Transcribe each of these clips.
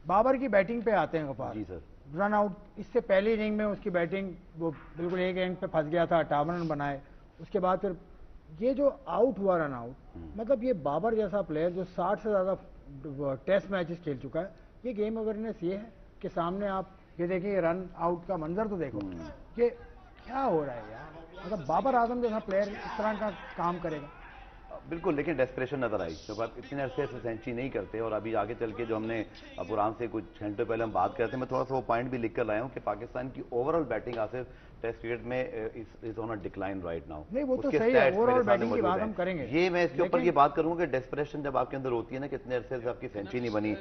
بابر کی بیٹنگ پہ آتے ہیں غفار. جی سر. رن آؤٹ اس سے پہلی اننگ میں اس کی بیٹنگ وہ بالکل ایک اینڈ پہ پھنس گیا تھا, 58 رن بنائے. اس کے بعد پھر یہ جو آؤٹ ہوا رن آؤٹ, مطلب یہ بابر جیسا پلیئر جو 60 سے زیادہ ٹیسٹ میچز کھیل چکا ہے, یہ گیم اویئرنیس یہ ہے کہ سامنے آپ یہ دیکھیں, یہ رن آؤٹ کا منظر تو دیکھو کہ کیا ہو رہا ہے یار. مطلب بابر اعظم جیسا پلیئر اس طرح کا کام کرے گا؟ بالکل, لیکن ڈیسپریشن نظر آئی جب آپ اتنے عرصے سے سینچری نہیں کرتے. اور ابھی آگے چل کے جو ہم نے قرآن سے کچھ گھنٹے پہلے ہم بات کرتے ہیں, میں تھوڑا سا وہ پوائنٹ بھی لکھ کر لایا ہوں کہ پاکستان کی over all batting Asif test cricket میں از آن اے ڈکلائن رائٹ ناؤ. نہیں وہ تو صحیح ہے, اوور آل بیٹنگ کی بات ہم کریں گے. یہ میں اس کے اوپر یہ بات کروں کہ ڈیسپریشن جب آپ کے اندر ہوتی ہے نا کہ اتنے عرصے سے آپ کی سینچری نہیں بنی.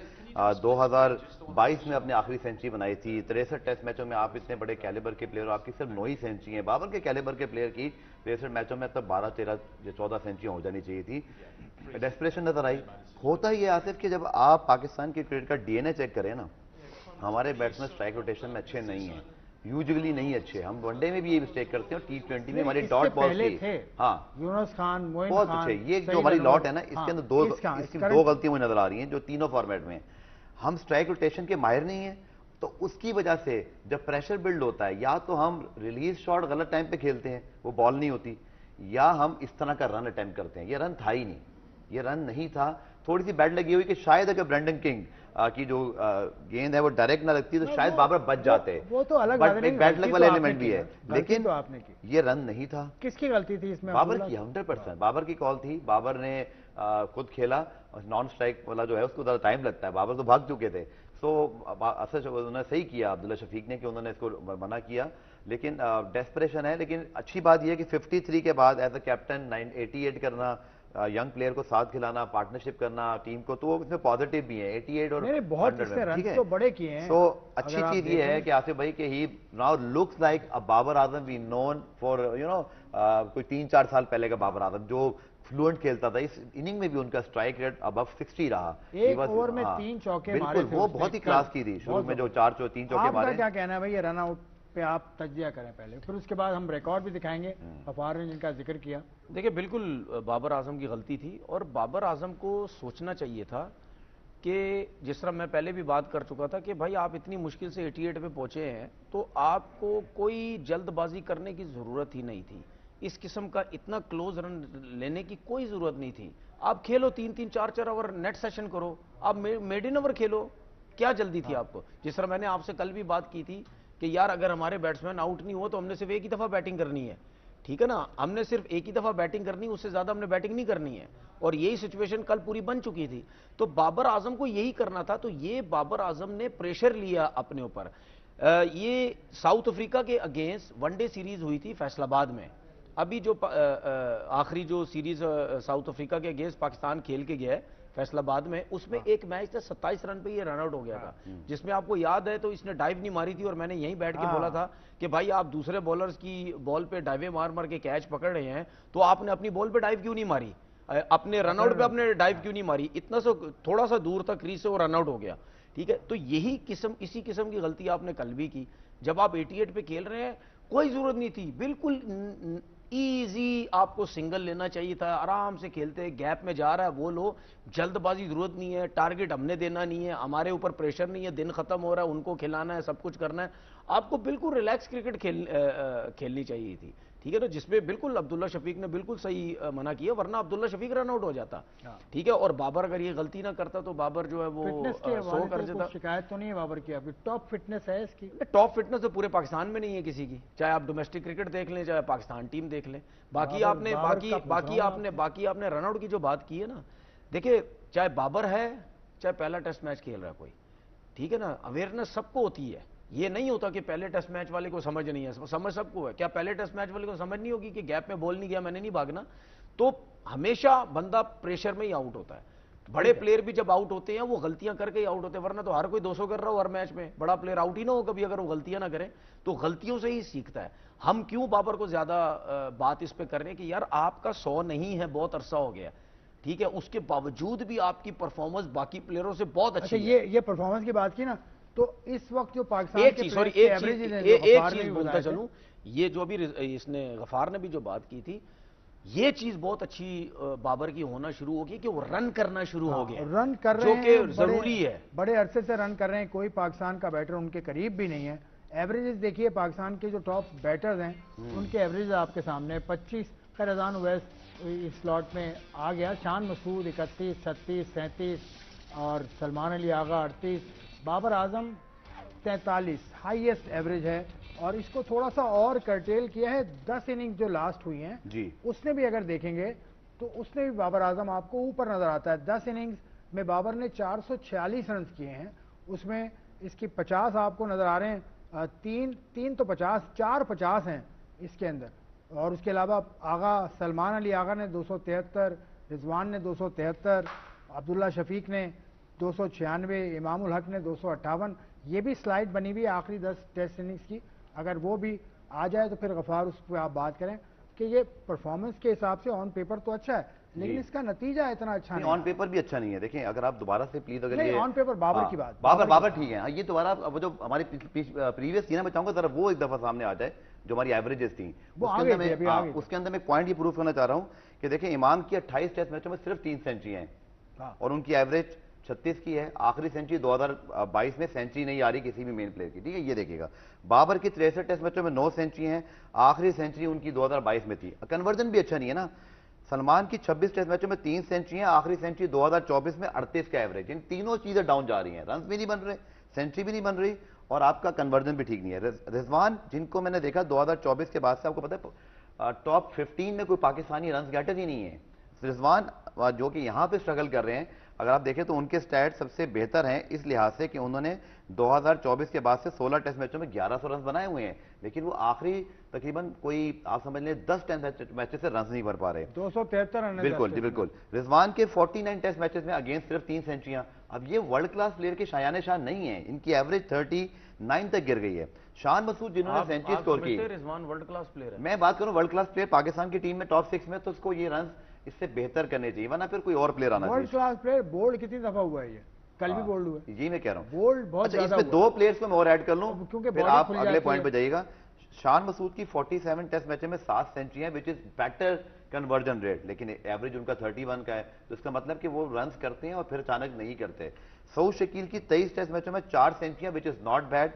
2022 میں اپنے آخری سینچری بنائی تھی. 63 ٹیسٹ میچوں میں آپ اتنے بڑے کیلیبر کے پلیئر, آپ کی صرف 9 ہی سینچری ہیں. بابر کے کیلیبر کے پلیئر کی 63 میچوں میں تب 12, 13 یا 14 سینچریاں ہو جانی چاہیے تھی. ڈیسپریشن نظر آئی. ہوتا ہی ہے آصف کہ جب آپ پاکستان کی کرکٹ کا ڈی این اے چیک کریں نا, ہمارے بیٹسمین اسٹرائک روٹیشن میں اچھے نہیں ہیں, یوزلی نہیں اچھے. ہم ون ڈے میں بھی یہ مسٹیک کرتے ہیں, اور T20 میں ہماری ڈاٹ بال تھی. ہاں یونس خان, موئن بہت خان, اچھے. یہ جو ہماری لاٹ ہے نا, اس کے اندر دو غلطیاں مجھے نظر آ رہی ہیں جو تینوں فارمیٹ میں. ہم اسٹرائک روٹیشن کے ماہر نہیں ہیں, تو اس کی وجہ سے جب پریشر بلڈ ہوتا ہے, یا تو ہم ریلیز شاٹ غلط ٹائم پہ کھیلتے ہیں, وہ بال نہیں ہوتی, یا ہم اس طرح کا رن اٹیمپٹ کرتے ہیں. یہ رن تھا ہی نہیں, یہ رن نہیں تھا. تھوڑی سی بیٹ لگی ہوئی کہ شاید اگر برینڈن کنگ کی جو گیند ہے وہ ڈائریکٹ نہ لگتی تو شاید بابر بچ جاتے. وہ تو الگ بات ہے, بیٹ لگ والا ایلیمنٹ بھی ہے, لیکن تو آپ نے کی. یہ رن نہیں تھا. کس کی غلطی تھی اس میں؟ بابر کی 100%. بابر کی کال تھی. بابر نے خود کھیلا, نان اسٹرائک والا جو ہے اس کو زیادہ ٹائم لگتا ہے. بابر تو بھاگ چکے تھے. سو اصل انہوں نے صحیح کیا عبداللہ شفیق نے کہ انہوں نے اس کو منع کیا. لیکن ڈیسپریشن ہے. لیکن اچھی بات یہ ہے کہ 53 کے بعد ایز اے کیپٹن 88 کرنا, ینگ پلیئر کو ساتھ کھلانا, پارٹنرشپ کرنا ٹیم کو, تو اس میں پازیٹیو بھی ہیں. 88 اور بہت رن تو بڑے کیے ہیں. تو اچھی چیز یہ ہے کہ آصف بھائی کہ he now looks like a Babar Azam we known for کوئی 3-4 سال پہلے کا بابر اعظم جو فلوئنٹ کھیلتا تھا. اس اننگ میں بھی ان کا اسٹرائک ریٹ ابو 60 رہا. ایک اوور میں 3 چوکے مارے بالکل, وہ بہت ہی کلاس کی تھی. شروع میں جو 3 چوکے مارے. آپ کا کیا کہنا ہے بھائی یہ رن آؤٹ پہ؟ آپ تجزیہ کریں پہلے, پھر اس کے بعد ہم ریکارڈ بھی دکھائیں گے. غفار نے جن کا ذکر کیا, دیکھیں بالکل بابر اعظم کی غلطی تھی, اور بابر اعظم کو سوچنا چاہیے تھا کہ جس طرح میں پہلے بھی بات کر چکا تھا کہ بھائی آپ اتنی مشکل سے 88 پہ پہنچے ہیں, تو آپ کو کوئی جلد بازی کرنے کی ضرورت ہی نہیں تھی. اس قسم کا اتنا کلوز رن لینے کی کوئی ضرورت نہیں تھی. آپ کھیلو 3-3, 4-4 اوور نیٹ سیشن کرو, آپ میڈن اوور کھیلو, کیا جلدی تھی آپ کو؟ جس طرح میں نے آپ سے کل بھی بات کی تھی کہ یار اگر ہمارے بیٹسمین آؤٹ نہیں ہو تو ہم نے صرف ایک ہی دفعہ بیٹنگ کرنی ہے, ٹھیک ہے نا, ہم نے صرف ایک ہی دفعہ بیٹنگ کرنی, اس سے زیادہ ہم نے بیٹنگ نہیں کرنی ہے. اور یہی سچویشن کل پوری بن چکی تھی. تو بابر اعظم کو یہی کرنا تھا. تو یہ بابر اعظم نے پریشر لیا اپنے اوپر. یہ ساؤتھ افریقہ کے اگینسٹ ون ڈے سیریز ہوئی تھی فیصل آباد میں. ابھی جو آخری جو سیریز ساؤتھ افریقہ کے اگینسٹ پاکستان کھیل کے گیا ہے فیصل آباد میں, اس میں ایک میچ تھا 27 رن پہ یہ رن آؤٹ ہو گیا تھا, جس میں آپ کو یاد ہے تو اس نے ڈائیو نہیں ماری تھی, اور میں نے یہیں بیٹھ کے بولا تھا کہ بھائی آپ دوسرے بولرز کی بال پہ ڈائیویں مار مار کے کیچ پکڑ رہے ہیں, تو آپ نے اپنی بال پہ ڈائیو کیوں نہیں ماری, اپنے رن آؤٹ پہ اپنے ڈائیو کیوں نہیں ماری, اتنا سا تھوڑا سا دور تھا کریز سے وہ رن آؤٹ ہو گیا. ٹھیک ہے, تو اسی قسم کی غلطی آپ نے کل بھی کی. جب آپ 88 پہ کھیل رہے ہیں کوئی ضرورت نہیں تھی, بالکل ایزی آپ کو سنگل لینا چاہیے تھا, آرام سے کھیلتے, گیپ میں جا رہا ہے وہ لو, جلد بازی ضرورت نہیں ہے, ٹارگٹ ہم نے دینا نہیں ہے, ہمارے اوپر پریشر نہیں ہے, دن ختم ہو رہا ہے, ان کو کھلانا ہے, سب کچھ کرنا ہے. آپ کو بالکل ریلیکس کرکٹ کھیلنی چاہیے تھی, ٹھیک ہے نا, جس میں بالکل عبداللہ شفیق نے بالکل صحیح منع کیا, ورنہ عبداللہ شفیق رن آؤٹ ہو جاتا. ٹھیک ہے, اور بابر اگر یہ غلطی نہ کرتا تو بابر جو ہے وہ 100 کر جاتا. شکایت تو نہیں ہے بابر کی, ابھی ٹاپ فٹنس ہے اس کی. ٹاپ فٹنس تو پورے پاکستان میں نہیں ہے کسی کی, چاہے آپ ڈومیسٹک کرکٹ دیکھ لیں, چاہے پاکستان ٹیم دیکھ لیں. باقی آپ نے رن آؤٹ کی جو بات کی ہے نا, دیکھیں چاہے بابر ہے چاہے پہلا ٹیسٹ میچ کھیل رہا ہے کوئی, ٹھیک ہے نا, اویئرنس سب کو ہوتی ہے. یہ نہیں ہوتا کہ پہلے ٹیسٹ میچ والے کو سمجھ نہیں ہے, سمجھ سب کو ہے. کیا پہلے ٹیسٹ میچ والے کو سمجھ نہیں ہوگی کہ گیپ میں بال نہیں گیا میں نے نہیں بھاگنا؟ تو ہمیشہ بندہ پریشر میں ہی آؤٹ ہوتا ہے. بڑے پلیئر بھی جب آؤٹ ہوتے ہیں وہ غلطیاں کر کے ہی آؤٹ ہوتے ہیں, ورنہ تو ہر کوئی 200 کر رہا ہو ہر میچ میں, بڑا پلیئر آؤٹ ہی نہ ہو کبھی اگر وہ غلطیاں نہ کریں. تو غلطیوں سے ہی سیکھتا ہے. ہم کیوں بابر کو زیادہ بات اس پہ کر رہے ہیں کہ یار آپ کا 100 نہیں ہے, بہت عرصہ ہو گیا, ٹھیک ہے, اس کے باوجود بھی آپ کی پرفارمنس باقی پلیئروں سے بہت اچھی ہے. یہ پرفارمنس کی بات کی نا, تو اس وقت جو پاکستان ایک چیز بولتا چلوں, یہ جو ابھی اس نے غفار نے بھی جو بات کی تھی, یہ چیز بہت اچھی بابر کی ہونا شروع ہوگی کہ وہ رن کرنا شروع ہو گیا، رن کر رہے ہیں، جو کہ ضروری ہے، بڑے عرصے سے رن کر رہے ہیں، کوئی پاکستان کا بیٹر ان کے قریب بھی نہیں ہے. ایوریجز دیکھیے پاکستان کے جو ٹاپ بیٹرز ہیں ان کے ایوریج آپ کے سامنے 25. رضوان اویس اس سلاٹ میں آ گیا، شان مسعود 31، 36، 37 اور سلمان علی آغا 38، بابر اعظم 43 ہائیسٹ ایوریج ہے. اور اس کو تھوڑا سا اور کرٹیل کیا ہے 10 اننگ جو لاسٹ ہوئی ہیں جی اس نے بھی اگر دیکھیں گے تو اس نے بھی بابر اعظم آپ کو اوپر نظر آتا ہے. 10 اننگز میں بابر نے 446 رنز کیے ہیں، اس میں اس کی 50 آپ کو نظر آ رہے ہیں، تین تو 50، 4 50 ہیں اس کے اندر. اور اس کے علاوہ آغا سلمان علی آغا نے 273، رضوان نے 273، عبداللہ شفیق نے 296، امام الحق نے 258. یہ بھی سلائڈ بنی ہوئی ہے آخری 10 ٹیسٹ اننگز کی، اگر وہ بھی آ جائے تو پھر غفار اس پہ آپ بات کریں کہ یہ پرفارمنس کے حساب سے آن پیپر تو اچھا ہے لیکن اس کا نتیجہ اتنا اچھا نہیں. آن پیپر بھی اچھا نہیں ہے. دیکھیں اگر آپ دوبارہ سے پلیز اگر آن پیپر بابر کی بات، بابر ٹھیک ہے. یہ دوبارہ وہ جو ہماری پریویس تھی نا، میں چاہوں گا ذرا وہ ایک دفعہ سامنے آ جائے جو ہماری ایوریجز تھیں. اس کے اندر میں پوائنٹ یہ پروف کرنا چاہ رہا ہوں کہ دیکھیں امام کی 28 ٹیسٹ میچوں میں صرف 3 سینچری ہیں اور ان کی ایوریج 36 کی ہے. آخری سینچری 2022 میں سینچری نہیں آ رہی کسی بھی مین پلیئر کی. ٹھیک ہے، یہ دیکھیے گا. بابر کی 63 ٹیسٹ میچوں میں 9 سینچری ہیں، آخری سینچری ان کی 2022 میں تھی. کنورژن بھی اچھا نہیں ہے نا. سلمان کی 26 ٹیسٹ میچوں میں 3 سینچری ہیں، آخری سینچری 2024 میں 38 کا ایوریج. ان تینوں چیزیں ڈاؤن جا رہی ہیں، رنز بھی نہیں بن رہے، سینچری بھی نہیں بن رہی اور آپ کا کنورژن بھی ٹھیک نہیں ہے. رضوان جن کو میں نے دیکھا 2024 کے بعد سے، آپ کو پتہ ہے ٹاپ 15 میں کوئی پاکستانی رنز گیٹر ہی نہیں ہے. رضوان جو کہ یہاں پہ سٹرگل کر رہے ہیں، اگر آپ دیکھیں تو ان کے سٹیٹ سب سے بہتر ہیں اس لحاظ سے کہ انہوں نے 2024 کے بعد سے 16 ٹیسٹ میچوں میں 1100 رنز بنائے ہوئے ہیں، لیکن وہ آخری تقریباً کوئی آپ سمجھ لیں 10 ٹیسٹ میچز سے رنز نہیں بن پا رہے. 273 رن. بالکل جی بالکل. رضوان کے 49 ٹیسٹ میچز میں اگینسٹ صرف 3 سینچریاں. اب یہ ورلڈ کلاس پلیئر کے شایان شان نہیں ہیں، ان کی ایوریج 39 تک گر گئی ہے. شان مسعود جنہوں نے سینچری سکور کی، رضوان ورلڈ کلاس پلیئر ہے. میں بات کروں ورلڈ کلاس پلیئر پاکستان کی ٹیم میں ٹاپ 6 میں، تو اس کو یہ رنز اس سے بہتر کرنے چاہیے ورنہ پھر کوئی اور پلیئر آنا چاہیے. ورلڈ کلاس پلیئر بولڈ کتنی دفعہ ہوا ہے؟ یہ کل بھی بولڈ ہوا ہے. جی میں کہہ رہا ہوں بولڈ بہت اچھا. اس زیادہ میں 2 پلیئرز کو میں اور ایڈ کر لوں کیونکہ پھر آپ اگلے پوائنٹ پہ جائیے گا. شان مسعود کی 47 ٹیسٹ میچوں میں 7 سینچری ہیں وچ از بیٹر کنورژن ریٹ، لیکن ایوریج ان کا 31 کا ہے. تو اس کا مطلب کہ وہ رنز کرتے ہیں اور پھر اچانک نہیں کرتے. سعود شکیل کی 23 ٹیسٹ میچوں میں 4 سینچریاں وچ از ناٹ بیڈ،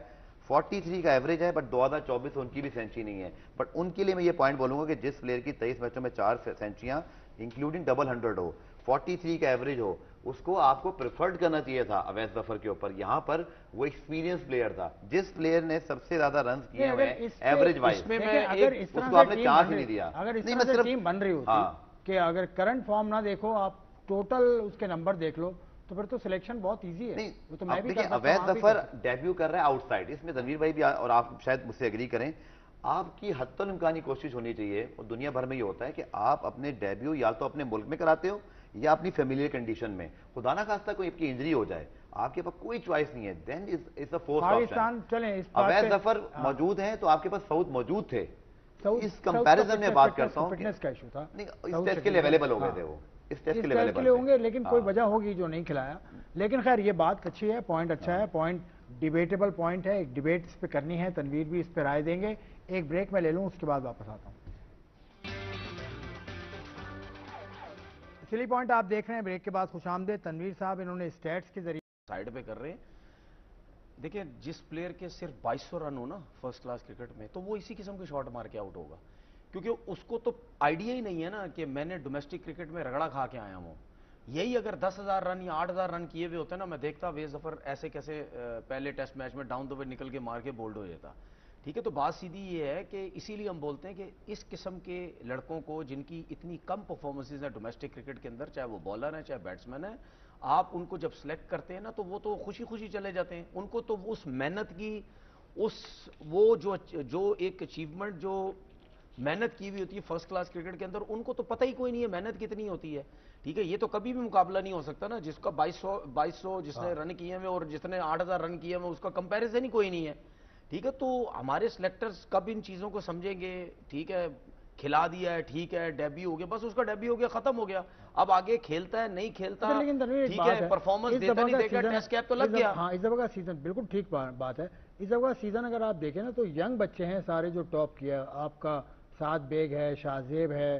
43 کا ایوریج ہے، بٹ 2024 ان کی بھی سینچری نہیں ہے. بٹ ان کے لیے میں یہ پوائنٹ بولوں گا کہ جس پلیئر کی 23 میچوں میں 4 سینچریاں انکلوڈنگ ڈبل 100 ہو، 43 کا ایوریج ہو، اس کو آپ کو پریفرڈ کرنا چاہیے تھا اویس ظفر کے اوپر. یہاں پر وہ ایکسپیرینس پلیئر تھا، جس پلیئر نے سب سے زیادہ رنز کیے ہوئے ہیں ایوریج وائز، اگر اس اس کو آپ نے چانس ہی نہیں دیا. اگر اس طرح سے ٹیم بن رہی ہوتی کہ اگر کرنٹ فارم نہ دیکھو آپ ٹوٹل اس کے نمبر دیکھ لو تو پھر تو سلیکشن بہت ایزی ہے. وہ تو میں بھی دیکھیں اویس ظفر ڈیبیو کر رہا ہے آؤٹ سائڈ. اس میں تنویر بھائی بھی اور آپ شاید مجھ سے ایگری کریں، آپ کی حتی الامکانی کوشش ہونی چاہیے، اور دنیا بھر میں یہ ہوتا ہے کہ آپ اپنے ڈیبیو یا تو اپنے ملک میں کراتے ہو یا اپنی فیملیئر کنڈیشن میں. خدا نہ خواستہ کوئی آپ کی انجری ہو جائے، آپ کے پاس کوئی چوائس نہیں ہے، دین از the fourth option. چلیں اویس ظفر موجود ہیں تو آپ کے پاس سعود موجود تھے. اس کمپیریزن میں بات کرتا ہوں فٹنس کا ایشو تھا، اس ٹیسٹ کے لیے اویلیبل ہو گئے تھے، وہ اس ٹیسٹ کے لیے اویلیبل ہوں گے، لیکن کوئی وجہ ہوگی جو نہیں کھلایا. لیکن خیر یہ بات اچھی ہے، پوائنٹ اچھا ہے، پوائنٹ ڈیبیٹیبل پوائنٹ ہے. ایک ڈیبیٹ اس پہ کرنی ہے، تنویر بھی اس پہ رائے دیں گے. ایک بریک میں لے لوں، اس کے بعد واپس آتا ہوں. سلی پوائنٹ آپ دیکھ رہے ہیں، بریک کے بعد خوش آمدید. تنویر صاحب انہوں نے اسٹیٹس کے ذریعے سائیڈ پہ کر رہے ہیں. دیکھیں جس پلیئر کے صرف 2200 رن ہو نا فرسٹ کلاس کرکٹ میں، تو وہ اسی قسم کے شاٹ مار کے آؤٹ ہوگا، کیونکہ اس کو تو آئیڈیا ہی نہیں ہے نا کہ میں نے ڈومیسٹک کرکٹ میں رگڑا کھا کے آیا ہوں. یہی اگر 10,000 رن یا 8,000 رن کیے ہوئے ہوتے نا، میں دیکھتا اویس ظفر ایسے کیسے پہلے ٹیسٹ میچ میں ڈاؤن دا وے نکل کے مار کے بولڈ ہو جاتا. ٹھیک ہے، تو بات سیدھی یہ ہے کہ اسی لیے ہم بولتے ہیں کہ اس قسم کے لڑکوں کو جن کی اتنی کم پرفارمنسز ہیں ڈومیسٹک کرکٹ کے اندر، چاہے وہ بالر ہیں چاہے بیٹسمین ہیں، آپ ان کو جب سلیکٹ کرتے ہیں نا تو وہ تو خوشی خوشی چلے جاتے ہیں. ان کو تو اس محنت کی وہ جو ایک اچیومنٹ جو محنت کی ہوئی ہوتی ہے فرسٹ کلاس کرکٹ کے اندر، ان کو تو پتہ ہی کوئی نہیں ہے محنت کتنی ہوتی ہے. ٹھیک ہے، یہ تو کبھی بھی مقابلہ نہیں ہو سکتا نا، جس کا 2200 جس نے رن کیے ہیں اور جس نے 8,000 رن کیے ہیں، اس کا کمپیریزن ہی کوئی نہیں ہے. ٹھیک ہے، تو ہمارے سلیکٹرز کب ان چیزوں کو سمجھیں گے؟ ٹھیک ہے، کھلا دیا ہے، ٹھیک ہے، ڈیبیو ہو گیا، بس اس کا ڈیبیو ہو گیا، ختم ہو گیا. اب آگے کھیلتا ہے نہیں کھیلتا، ٹھیک ہے، پرفارمنس دیتا نہیں دیکھا، ٹیسٹ کیپ تو لگ گیا. ہاں، اس دفعہ کا سیزن بالکل ٹھیک بات ہے. اس دفعہ کا سیزن اگر آپ دیکھیں نا تو ینگ بچے ہیں سارے جو ٹاپ کیا. آپ کا سعد بیگ ہے، شاہ زیب ہے،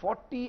40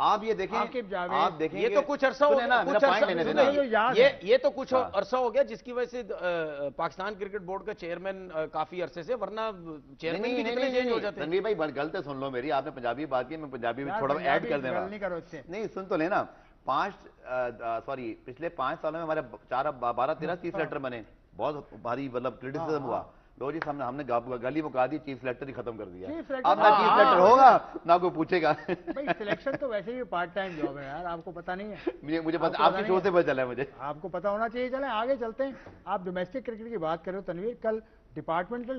آپ یہ دیکھیں آپ دیکھیں یہ تو کچھ عرصہ ہو گیا یہ تو کچھ عرصہ ہو گیا جس کی وجہ سے پاکستان کرکٹ بورڈ کا چیئرمین کافی عرصے سے ورنہ چیئرمین بھی کتنے چینج ہو جاتے ہیں. تنویر بھائی غلط ہے, سن لو میری, آپ نے پنجابی بات کی, میں پنجابی میں تھوڑا ایڈ کر دیں. نہیں سن تو لینا, پچھلے 5 سالوں میں ہمارے 12-13 چیف سلیکٹر بنے, بہت بھاری مطلب کرٹیسزم ہوا. لو جی ہم نے گلی مکا دی, چیف سلیکٹر ہی ختم کر دیا. اب نہ چیف سلیکٹر ہوگا نہ کوئی پوچھے گا. سلیکشن تو ویسے بھی پارٹ ٹائم جاب ہے یار, آپ کو پتا نہیں ہے. مجھے پتا, آپ کی شو سے پتا چلا ہے مجھے, آپ کو پتا ہونا چاہیے. چلیں آگے چلتے ہیں. آپ ڈومیسٹک کرکٹ کی بات کرو تنویر, کل ڈپارٹمنٹل